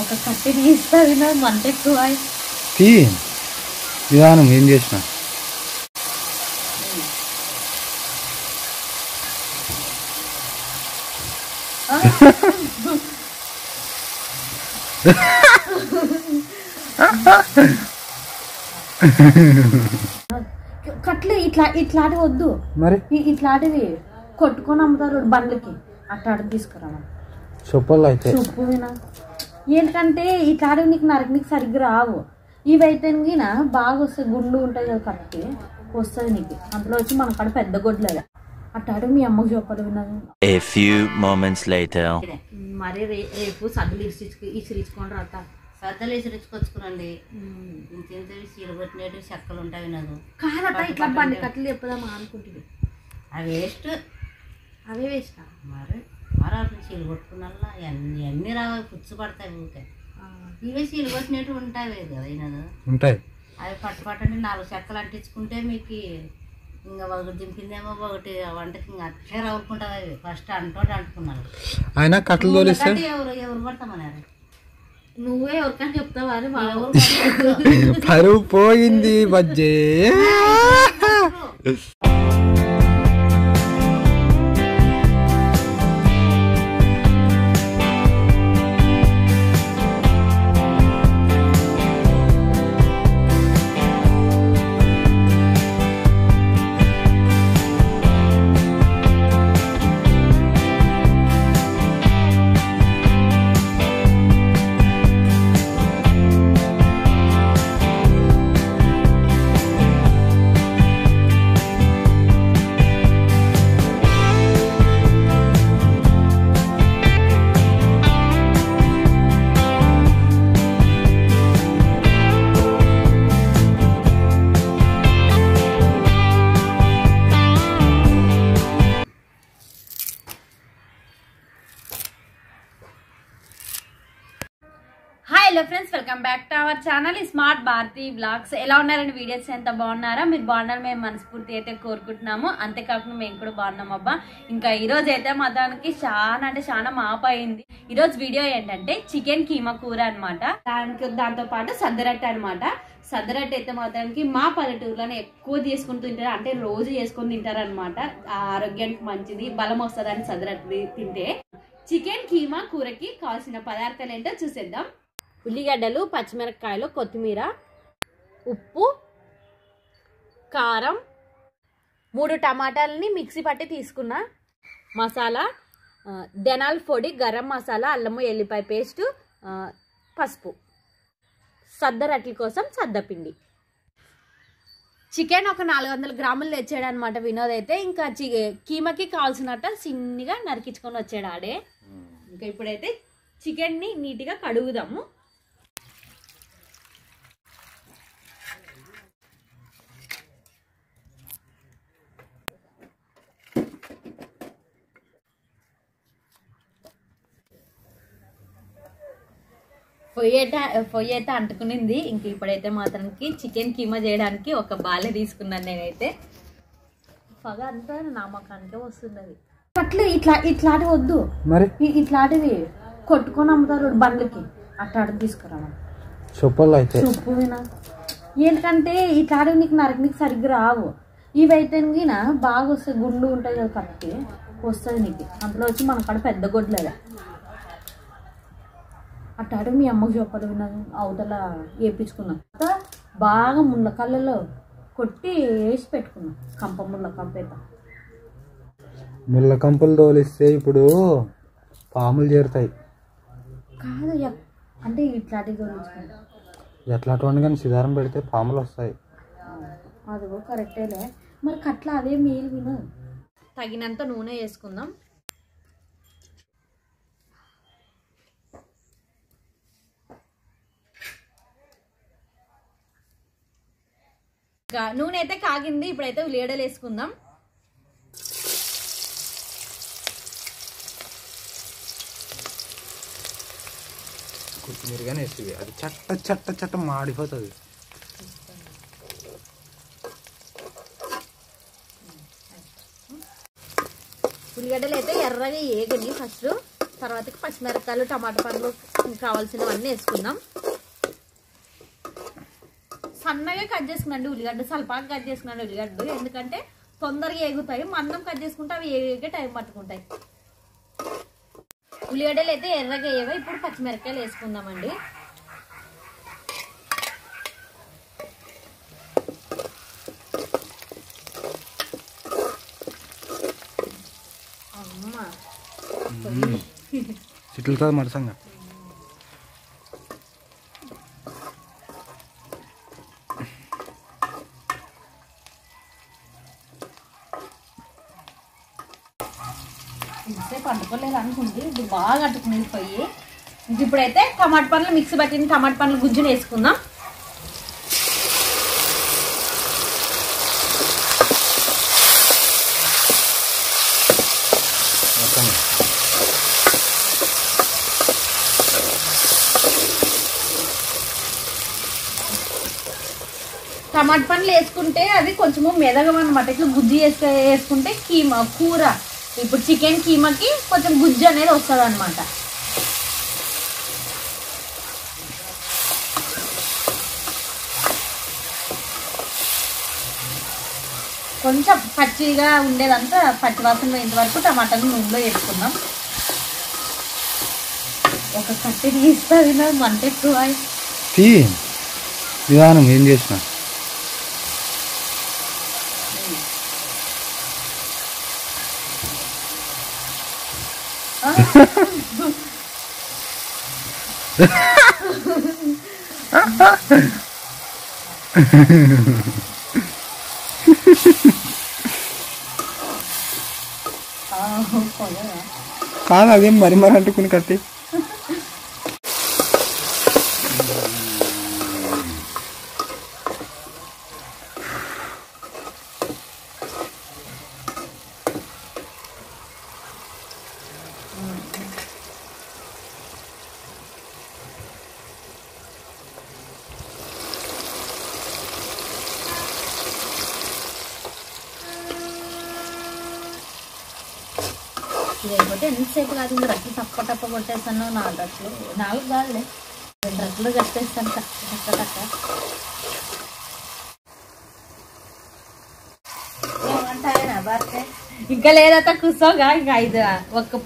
ఒక కట్టి తీస్తుంది నా మంట ఎక్కువ తీ విధానం ఏం చేసిన కట్లు ఇట్లాంటివి వద్దు మరి ఇట్లాంటివి కొట్టుకొని అమ్ముతారు బండ్లకి అట్లా తీసుకురా చెప్పాలి అయితే చెప్పు వినా ఎందుకంటే ఇట్లాంటివి నీకు సరిగ్గా రావు ఇవైతే బాగా వస్తాయి గుండు ఉంటాయి కదా కట్టి వస్తుంది నీకు అందులో వచ్చి మన కాడ పెద్ద గొడ్లేదు అట్టాడు మీ అమ్మకు చెప్పాలి విన్నాను. A few moments later. మరి రేపు సద్దులు ఇసిరించుకొని రాత సద్దలు ఇసిరించుకొచ్చుకురండి ఇంత చీరగొట్టినట్టు చెక్కలు ఉంటాయి నాకు కాదట ఇట్లా బండి కట్టలు చెప్పుదామా అనుకుంటుంది అవి వేస్ట్ అవే వేసిన మరి అసలు చీలు కొట్టుకున్నల్లా ఎన్ని రావాలి పుచ్చు పడతాయి ఊరికే ఇవే చీలు కొట్టినట్టు ఉంటాయి కదా అయినది ఉంటాయి అవి పట్టండి 4 చెక్కలు అంటించుకుంటే మీకు ఇంకా ఒకటి దింపిందేమో ఒకటి వంటకి ఇంకా అట్లే రవ్వుకుంటుంది అవి ఫస్ట్ అంటుకున్నారు ఆయన కట్టలు తోలిస్తే ఎవరు పడతామన్నారు నువ్వే ఎవరికైనా చెప్తావా అని పరువు పోయింది బజ్జే hello friends, welcome back to our channel smart Bharati vlogs. ఎలా ఉన్నారండి? వీడియోస్ ఎంత బాగున్నారా? మీరు బాగున్నారు, మేము మనస్ఫూర్తి అయితే కోరుకుంటున్నాము. అంతేకాకుండా మేము కూడా బాగున్నాం అబ్బా. ఇంకా ఈరోజు అయితే మతానికి చాలా మాపు అయింది. ఈరోజు వీడియో ఏంటంటే చికెన్ కీమా కూర అనమాట. దాంతో పాటు సద్దరట్టు అనమాట. సద్దరట్టు అయితే మాత్రానికి మా పల్లెటూరులోనే ఎక్కువ తీసుకుని తింటారు, అంటే రోజు చేసుకుని తింటారు అనమాట. ఆరోగ్యానికి మంచిది, బలం వస్తుందని సద్దరట్టు తింటే. చికెన్ కీమా కూరకి కావాల్సిన పదార్థాలు ఏంటో చూసేద్దాం. ఉల్లిగడ్డలు, పచ్చిమిరపకాయలు, కొత్తిమీర, ఉప్పు, కారం, 3 టమాటాలని మిక్సీ పట్టి తీసుకున్న, మసాలా, ధనియాల పొడి, గరం మసాలా, అల్లము ఎల్లిపాయ పేస్టు, పసుపు, సద్దరట్ల కోసం సద్దపిండి. చికెన్ ఒక 400 గ్రాములు తెచ్చాడు అనమాట వినోద్ అయితే. ఇంకా కీమాకి కావాల్సినట్టు చిన్నగా నరికించుకొని వచ్చాడు ఆడే. ఇంకా ఇప్పుడైతే చికెన్ని నీట్గా కడుగుదాము. పొయ్యి అయితే అంటుకునింది. ఇంక ఇప్పుడైతే మాత్రానికి చికెన్ కీమా చేయడానికి ఒక బాలే తీసుకున్నాను నేనైతే. పొగ అంతా నామకానికే వస్తున్నది. అట్లా ఇట్లాంటివి వద్దు, మరి ఇట్లాంటివి కొట్టుకొని అమ్ముతారు బండ్లకి అట్లా తీసుకురా చెప్పాలి అయితే చెప్పు వినా. ఎందుకంటే ఇట్లాంటివి నీకు సరిగ్గా రావు. ఇవైతే బాగా వస్తాయి గుండు ఉంటాయి కదా కట్టి వస్తుంది నీకు అందులో వచ్చి మన కాడ పెద్ద గొడ్లేదు అట్టాడు మీ అమ్మకు చెప్పాలి విన్నాను. అవతల వేపించుకున్నాం బాగా ముళ్ళ కళ్ళలో కొట్టి వేసి పెట్టుకున్నాం. ముళ్ళ కంపేత ముళ్ళ కంపలు తోలిస్తే ఇప్పుడు పాములు చేరుతాయి కాదు, అంటే ఇట్లాంటివి తోలించుకుంటాం. ఎట్లాంటి కానీ సిధారం పెడితే పాములు వస్తాయి. అదిగో కరెక్టేలే. మరి కట్ల అదే మేలు విను. తగినంత నూనె వేసుకుందాం. నూనె అయితే కాగింది. ఇప్పుడైతే ఉల్లిగడ్డలు వేసుకుందాం. కొత్తిమీరగానే వేస్తుంది, అది చట్ట మాడిపోతుంది. ఉల్లిగడ్డలు అయితే ఎర్రగా ఏగని ఫస్ట్, తర్వాతకి పచ్చిమిరపకాయలు, టమాటా పండ్లు కావాల్సినవన్నీ వేసుకుందాం. సన్నగా కట్ చేసుకున్నాండి ఉల్లిగడ్డ, సల్పాగా కట్ చేసుకున్నాండి ఉల్లిగడ్డలు, ఎందుకంటే తొందరగా ఎగుతాయి. మందం కట్ చేసుకుంటే అవి ఎగే టైం పట్టుకుంటాయి. ఉల్లిగడ్డలు అయితే ఎర్రగా వేయవా. ఇప్పుడు పచ్చిమిరపకాయలు వేసుకుందామండి. అమ్మా చిట్లుతో మరసంగా ఇంతసేపు అంటుకోలేదు అనుకుంటే ఇది బాగా అట్టుకునేది పోయి. ఇంక ఇప్పుడైతే టమాటా పండ్లు మిక్సీ పట్టిన టమాటా పండ్లు గుజ్జుని వేసుకుందాం. టమాటా పండ్లు వేసుకుంటే అవి కొంచెము మెదగమన్నమాట. ఇట్లా గుజ్జు వేసుకుంటే కీమా కూర, ఇప్పుడు చికెన్ కీమాకి కొంచెం గుజ్జు అనేది వస్తుంది అనమాట. కొంచెం పచ్చిగా ఉండేదంతా పచ్చివాసన పోయేంత వరకు టమాటాలు నూనెలో వేసుకుందాం. ఒక కట్టి తీస్తుంది నా మంట ఎక్కువ. విధానం ఏం చేసిన కాదు అదేం మరి మరి అంటుకుని కట్టి లేకపోతే ఎంతసేపు కాదు. ఇంకా రట్లు తప్ప కొట్టేస్తాను. 4 రట్లు, 4 కాదులే 2 రట్లు కట్టేస్తాను టక్క టక్క. ఇంకా లేదట కూర్చోగా. ఇంకా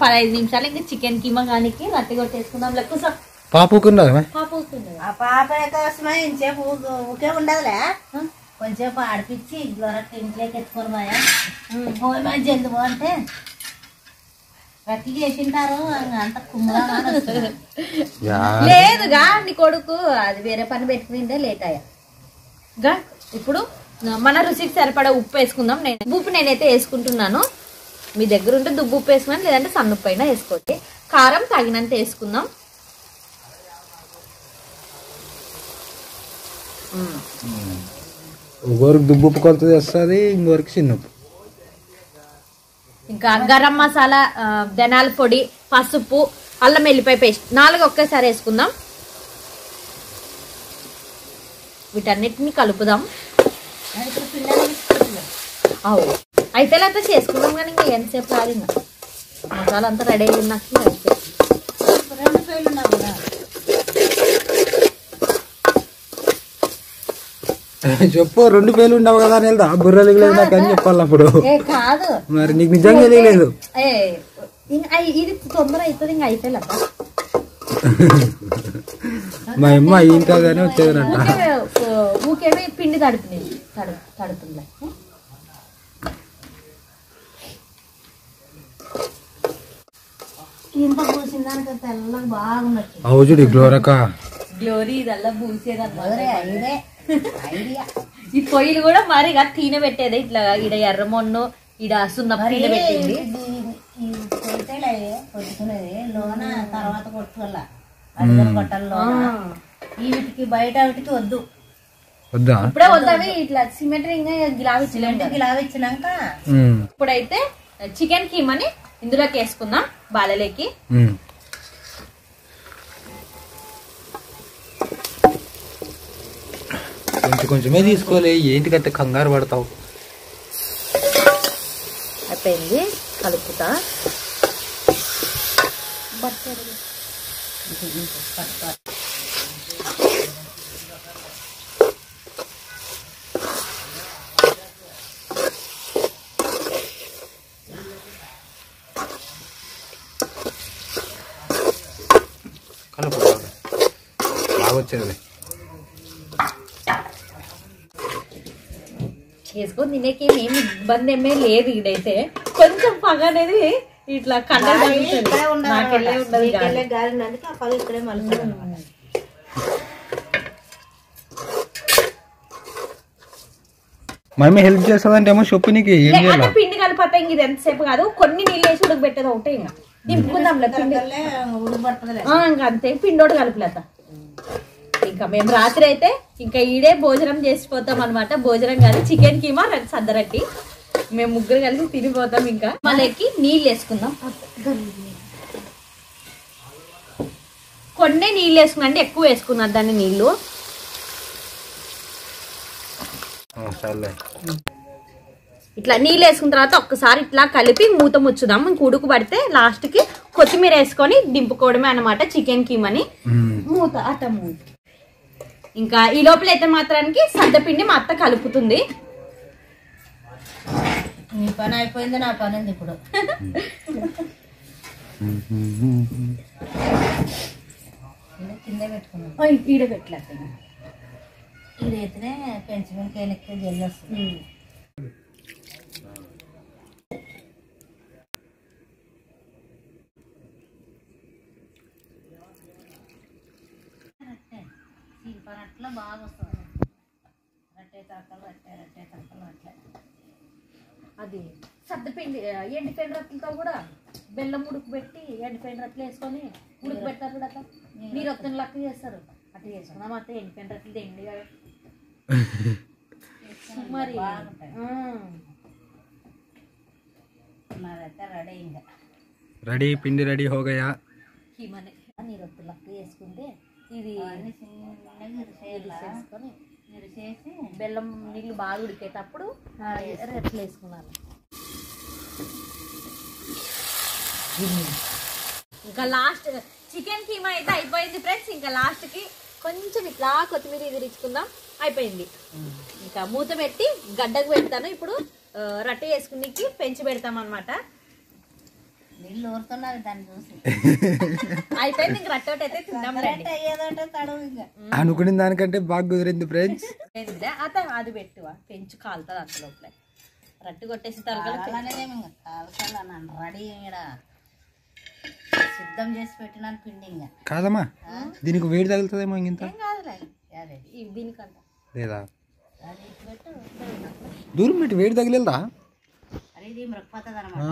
15 నిమిషాలు ఇంకా చికెన్ కీమా కానీ రట్టి కొట్టేసుకుందాం. కూర్చో పాపుకున్నదా పాపవుతుంది. ఆ పాప కోసమే ఇంచేపు ఊకే ఉండదులే, కొంచెంసేపు ఆడిపించి ఇంట్లోకి ఎత్తుకొని పోయా పోయి మంచి ఎందుకు అంటే రట్టి చేసింటారు అంత కుమ్మలా. లేదుగా నీ కొడుకు అది వేరే పని పెట్టుకుంటే లేట్ అయ్యా. ఇప్పుడు మన రుచికి సరిపడా ఉప్పు వేసుకుందాం. ఉప్పు నేనైతే వేసుకుంటున్నాను. మీ దగ్గర ఉంటే దుబ్బు ఉప్పు వేసుకున్నాను, లేదంటే సన్న ఉప్పు అయినా వేసుకోండి. కారం తగినంత వేసుకుందాం. ఒకరికి దుబ్బు ఉప్పు కొలత వస్తుంది, ఇంకొకరికి చిన్న ఉప్పు. ఇంకా గరం మసాలా, ధనాల పొడి, పసుపు, అల్లం వెల్లిపాయ పేస్ట్ 4 ఒకేసారి వేసుకుందాం. వీటన్నిటిని కలుపుదాం. అవు అయితే లేకపోతే చేసుకుందాం కానీ ఇంకా ఎంతసేపు రాదు. ఇంకా మసాలా అంతా రెడీ అయినాక అయితే 2 పేర్లు ఉన్నావు కదా. చెప్పు 2 పేర్లు ఉండవు కదా అని వెళ్దా బుర్రలు లేదు నాకు అని చెప్పాలి అప్పుడు. కాదు మరి నీకు నిజంగా లేదు. ఇది తొందర అవుతుంది. ఇంకా అయితే మా అమ్మ ఇంకా కానీ వచ్చేదనంట. ఊకేమో పిండి తడుపుతుంది. ఇంత పూసిన దానికి తెల్లగా బాగున్నట్టు అవుజుడి గ్లోరకా గ్లోరీ ఇదల్లా పూసేదన్నమాట. ఇదే ఐడియా. ఈ పొయ్యిలు కూడా మరిగా తీన పెట్టేది. ఇట్లా ఇడ ఎర్రమొన్ను, ఇడ సున్న తీన పెట్టింది. కొడితేలే కొట్టుకునేది లోన తర్వాత కొట్టుకోవాల అడుగులు కొట్టాల. వీటికి బయట వీటికి వద్దు, వద్దా ఇప్పుడే వద్దావి. ఇట్లా సిమెంట్ గిలావిచ్చినాక ఇప్పుడైతే చికెన్ కీమాని ఇందులోకి వేసుకుందాం. బాలలేకి కొంచెం కొంచెమే తీసుకోలే, ఏంటికైతే కంగారు పడతావు. అయిపోయింది, కలుపుతా. కలుపు బాగా వచ్చేది. చేసుకొని తినేకి ఏమి ఇబ్బంది ఏమీ లేదు. ఇదైతే కొంచెం పగ అనేది ఇట్లా కళ్ళ ఇక్కడే మళ్ళీ మమ్మీ హెల్ప్ చేస్తుందంటేమో చెప్పు, నీకు ఏం చేయాలి? పిండి కలిపి ఇది ఎంతసేపు కాదు, కొన్ని నీళ్ళు వేసి ఉడకబెట్టేది ఒకటే. ఇంకా దింపుకుందాం ఇంకా అంతే, పిండోడు కలిపలేత. ఇంకా మేము రాత్రి అయితే ఇంకా ఈడే భోజనం చేసిపోతాం అనమాట. భోజనం కాదు, చికెన్ కీమా సద్దరట్టి మేము ముగ్గురు కలిసి తినిపోతాం. ఇంకా మళ్ళీ నీళ్ళు వేసుకుందాం. కొన్ని నీళ్ళు వేసుకున్నా అంటే ఎక్కువ వేసుకున్నారు దాన్ని నీళ్ళు. ఇట్లా నీళ్ళు వేసుకున్న తర్వాత ఒక్కసారి ఇట్లా కలిపి మూత ముచ్చుదాం. ఇంక ఉడుకు పడితే లాస్ట్ కి కొత్తిమీర వేసుకొని దింపుకోవడమే అనమాట చికెన్ కీమని. మూత అట్ట మూత. ఇంకా ఈ లోపల అయితే మాత్రానికి సద్దపిండి మా అత్త కలుపుతుంది. నీ పని అయిపోయింది, నా పని ఉంది ఇప్పుడు. కింద పెట్టుకున్నాం, ఈడ పెట్టలేదు. ఇదైతేనే పెంచుమిరకాయలు ఎక్కువ జల్లి వస్తుంది. అట్లా బాగా వస్తుంది. రట్టే తక్కలు రట్టే తక్కలు అట్లా. అది సద్దపిండి ఎండిపోయిన రొట్టెలతో కూడా బెల్లం ఉడుకుబెట్టి ఎండిపోయిన రొట్టెలు వేసుకొని ఉడుకు పెడతారు కూడా. అట్లా మీరు ఒత్తిడి లెక్క చేస్తారు. అట్లా చేసుకున్నాం అత్త. ఎండిపోయిన రొట్టెలు తిండి మరి నాదైతే రెడీ. ఇంకా రెడీ, పిండి రెడీ హో గయా. కీమనే నీరు ఒత్తిడి లెక్క చేసుకుంటే ఇది చేసుకొని మీరు చేసి బెల్లం నీళ్ళు బాగా ఉడికేటప్పుడు రెట్లు వేసుకున్నాను. ఇంకా లాస్ట్ చికెన్ కీమా అయితే అయిపోయింది ఫ్రెండ్స్. ఇంకా లాస్ట్ కి కొంచెం ఇట్లా కొత్తిమీర ఎదిరించుకుందాం, అయిపోయింది. ఇంకా మూత పెట్టి గడ్డకు పెడతాను. ఇప్పుడు రొట్టె వేసుకునికి పెంచి పెడతాం అనమాట. నీళ్ళు ఊరుతున్నారు దాన్ని చూసి. అయిపోయింది. ఇంక రొట్టె అయితే తిందాం. అయ్యేదంటే తడవు. ఇంకా అనుకున్న దానికంటే బాగా కుదిరింది ఫ్రెండ్స్. అత అది పెట్టువా, పెంచు కాలుతుంది అంత లోపల. రొట్టె కొట్టేసి కాలసాలనేమి ఇంకా కాలసాలన్నాను. రెడీ ఇక్కడ సిద్ధం చేసి పెట్టినాను పిండి. ఇంకా కాదమ్మా, దీనికి వేడి తగులుతుందేమో ఇంత. ఏం కాదులే, దీనికంట లేదా అది పెట్టు. దూరం పెట్టి వేడి తగిలేదా? అది ఇది మృగపోతుంది అనమాట.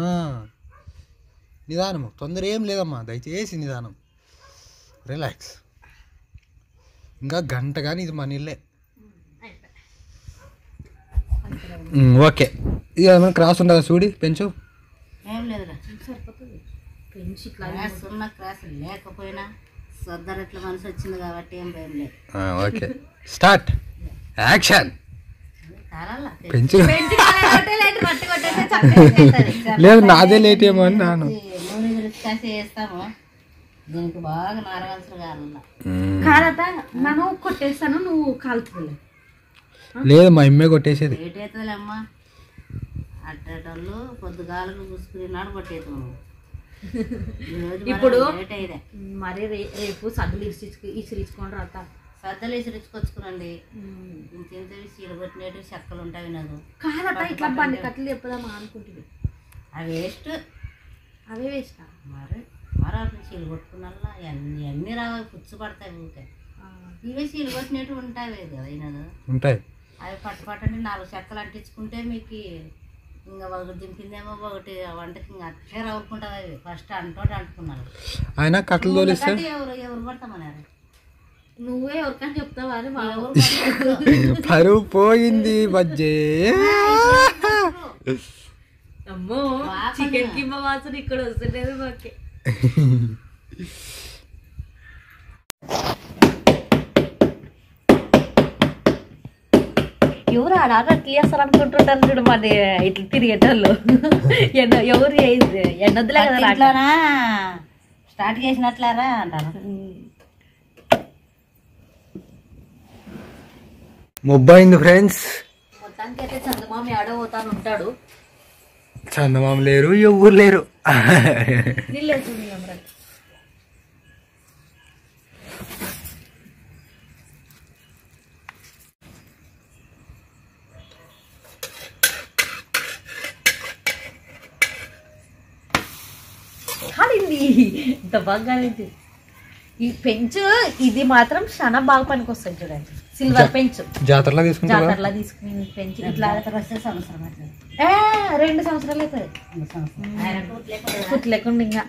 నిదానము, తొందర ఏం లేదమ్మా, దయచేసి నిదానం, రిలాక్స్. ఇంకా గంట కానీ ఇది మన ఇల్లే. ఓకే, ఇది ఏమైనా క్రాస్ ఉంటుందా చూడి పెంచు. ఏం లేదురా, సరిపోతుంది. పెంచి ఇట్లా క్రాస్ ఉన్న క్రాస్ లేకపోయినా సొద్దరట్ల మనసు వచ్చింది కాబట్టి ఏం భయం లేదు. Okay, start, action. పెంచు లేదు, నాదే లేట్ ఏమో అని నాను. నూనె కాసి వేస్తాము. దీనికి బాగా నారవలసిన కావాల. కాదట నన్ను కొట్టేస్తాను, నువ్వు కాలుతుంది. లేదు, మా అమ్మే కొట్టేసేది. లేట్ అవుతుందిలే అమ్మ. అట్టేటోళ్ళు పొద్దుగాలకు చూసుకున్నాడు కొట్టేస్తాము. ఇప్పుడు లేట్ అయ్యేదే. మరి రేపు సద్దులు ఇసిరించుకొని రాత. సద్దలు ఇసిరించుకొచ్చుకునండి. ఇంత సీలు కొట్టినట్టు చెక్కలు ఉంటాయి. నాకు కాదట ఇట్లా బండి కట్టలు చెప్పుదామా అనుకుంటుంది. అవి వేస్ట్, అవే వేస్తా. మరి అట్లా చీలు కొట్టుకున్నా అన్నీ రావు, పుచ్చు పడతాయి. ఊరికే ఇవే చీలు కొట్టినట్టు ఉంటాయి కదా అయినది ఉంటాయి. అవి పట్టండి 4 చెక్కలు అంటించుకుంటే మీకు ఇంకా ఒకటి దింపిందేమో ఒకటి వంటకి ఇంకా అట్లే రవ్వుకుంటావు. అవి ఫస్ట్ అంటుకున్నారు. ఆయన కట్టలు తోలిస్తే ఎవరు పడతామన్నారు. నువ్వే ఎవరికని చెప్తావా అని పరువు పోయింది బజ్జే. అమ్మో, చికెన్ కిమ్మ వాసన ఇక్కడ వస్తుండేది మాకే. ఎవరు అలా అట్లా చేస్తారు అనుకుంటుంటారు చూడు. మరి ఇట్లా తిరిగేటోళ్ళు ఎవరు ఎన్నొద్దులే కదా స్టార్ట్ చేసినట్లారా అంటారు. మొబ్బైంది ఫ్రెండ్స్. మొత్తానికి అయితే చందమామ ఆడ పోతాను ఉంటాడు. చందమామ లేరు, ఎవరు లేరు. కాలింది ఇంత బాగా కాలింది. ఈ పెంచు ఇది మాత్రం చాలా బాగా పనికి వస్తుంది చూడండి. సిల్వర్ పెంచు జాతరలో తీసుకుంటా. జాతరలో తీసుకుని పెంచు ఇట్లా సంవత్సరం అట్లా 2 సంవత్సరాలు అవుతుంది కుట్ లేకుండా ఇంకా.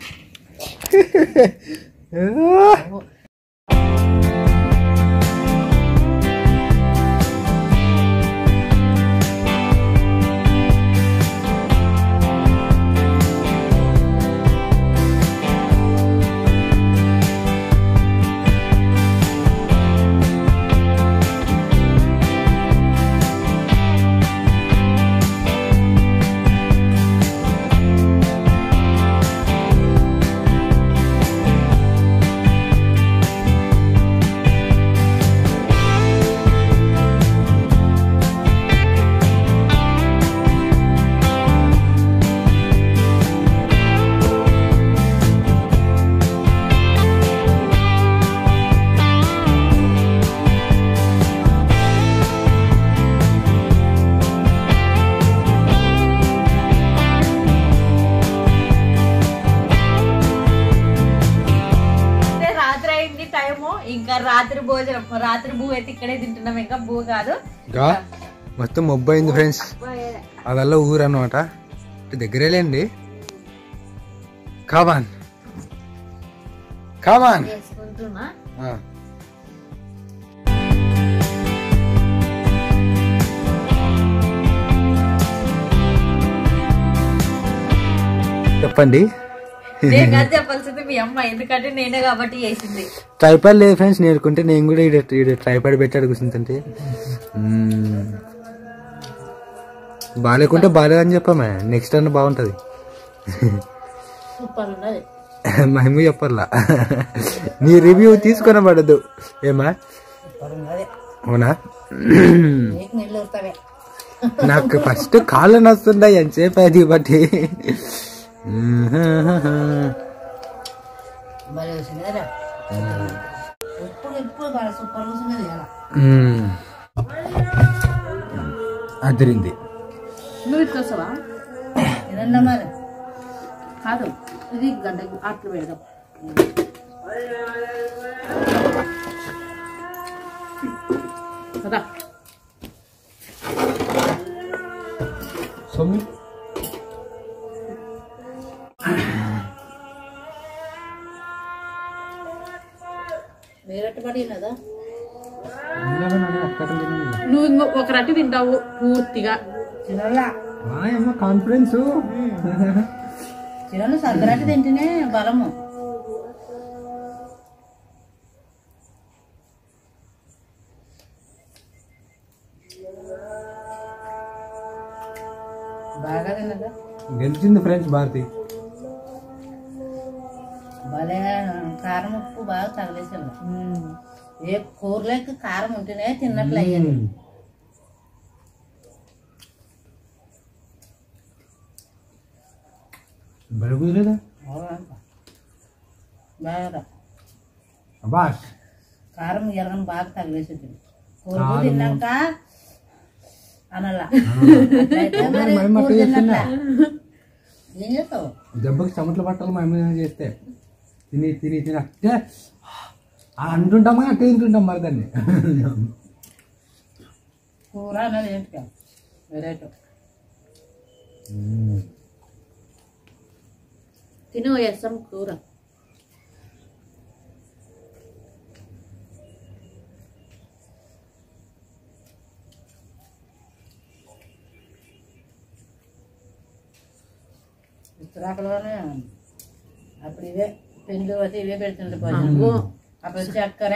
ఇంకా రాత్రి భోజనం, రాత్రి భూ అయితే ఇక్కడే తింటున్నాం. ఇంకా భూ కాదు మొత్తం మొబ్బైంది ఫ్రెండ్స్. అదల్లా ఊరు అన్నమాట, దగ్గరేలేండి. కామాన్ కామాన్ చేసుకుంటున్నా. చెప్పండి. నేను చెప్పాల్సింది మీ అమ్మ, ఎందుకంటే నేనే కాబట్టి చేసింది. ట్రైపాడ్ లేదు ఫ్రెండ్స్, నేర్చుకుంటే నేను కూడా ఇక్కడ ట్రైపాడ్ పెట్టాడు కూర్చుంటే. బాగాలేకుంటే బాగాలేదని చెప్పామే, నెక్స్ట్ అన్న బాగుంటది. మేము చెప్పర్లా, నీ రివ్యూ తీసుకొని పడద్దు ఏమా. అవునా, నాకు ఫస్ట్ కాళ్ళు నస్తున్నాయి అని చెప్పేది బట్టి. అదిరింది. నువ్వు ఇట్లా కాదు, ఇది గంట అట్లు పెడదాం. కదా సొమ్మి నువ్వు ఇంకో ఒక రట్టి తింటావు పూర్తిగా. కాన్ఫిడెన్స్ చిన్న సద్దరట్టి తింటేనే బలము. బాగా తిన్నదా, గెలిచింది ఫ్రెండ్స్ భారతి. భలే కారం ఉప్పు బాగా తగిలేసాడు. ఏ కూరలోకి కారం ఉంటేనే తిన్నట్లు అయ్యేది. బరుగులేదా బాగా కారం ఎర్రం బాగా తగిలేసేది. కూర తిన్నాక అనలా ఏం చేస్తావు, దెబ్బకి చెమటలు పట్టాలి మా అమ్మ చేస్తే. తిని తిని తిని అట్టే అంటుంటాం కానీ అట్టే తింటుంటాం మరి దాన్ని. కూర అన్నది ఏంటి వెరైటీ. తిను వేస్తాం కూర. ఉత్తరాఖండ్లోనే అప్పుడు ఇవే పెళ్ళి వచ్చి ఇవే పెడుతుండే భోజనం. అప్పుడు చక్కెర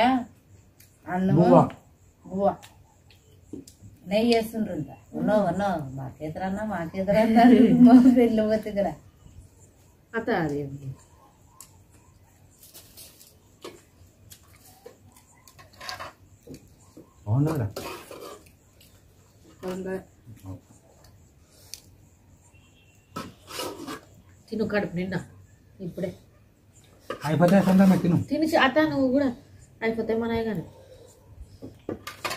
అన్నము బువ్వ నెయ్యి వేస్తుంటుంట. ఉన్నావు మాకేతరన్నా పెళ్ళి పోతే కదా అత అది బాగున్నారా. తిను కడుపు నిండా ఇప్పుడే అయిపోతే సొంతంగా తిను. తిని అట్లా నువ్వు కూడా అయిపోతే మనయ్య కానీ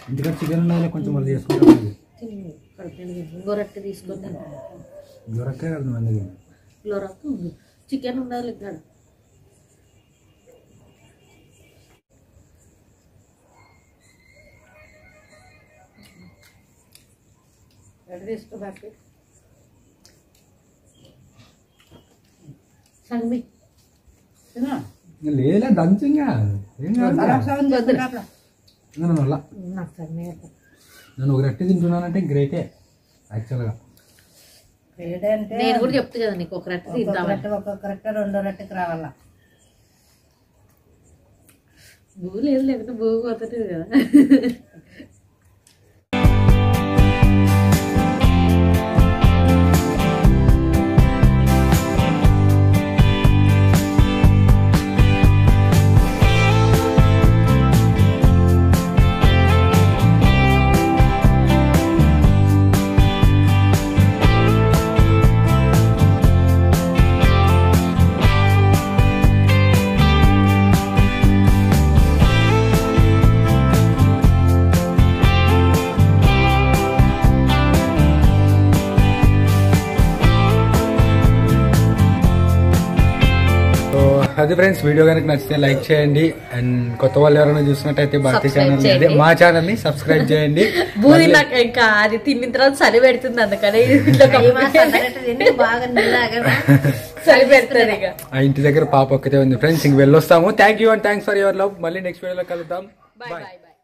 ఇంటికాడ చికెన్ ఉండాలి కొంచెం మళ్ళీ చేసుకుంటాం. తిని కడుపు నిండా ఇంకో రొట్టె తీసుకొని దొరకే కదా మళ్ళీ ఇంకో రొట్టె ఉంది చికెన్ ఉండాలి ఇక్కడ తీసుకోబాకి సంగమి లేదా దంచింగా ఏం కాదు. నాకు సంగమే నేను ఒక రొట్టె తింటున్నానంటే గ్రేటే యాక్చువల్గా. నేను కూడా చెప్తా కదా నీకు ఒక రొట్టె తింటామని ఒక్కొక్క రొట్టె 2 రొట్టెకి రావాలా. భూ లేదు లేకపోతే భూ పోతుంది కదా. అది ఫ్రెండ్స్, వీడియో కనుక నచ్చితే లైక్ చేయండి. అండ్ కొత్త వాళ్ళు ఎవరైనా చూసినట్టయితే భారతీయ ఛానల్ అదే మా ఛానల్ ని సబ్స్క్రైబ్ చేయండి. బూది నాకు ఇంకా అది తిన్న తర్వాత చలి పెడుతుంది అందుకని బాగా నీళ్ళగా చలి పెడుతుంది ఇక. ఆ ఇంటి దగ్గర పాప ఒక్కతే ఉంది ఫ్రెండ్స్. ఇంక వెళ్ళొస్తాము. Thank you and thanks for your love. మళ్ళీ నెక్స్ట్ వీడియోలో కలుద్దాం. Bye bye. Bye bye.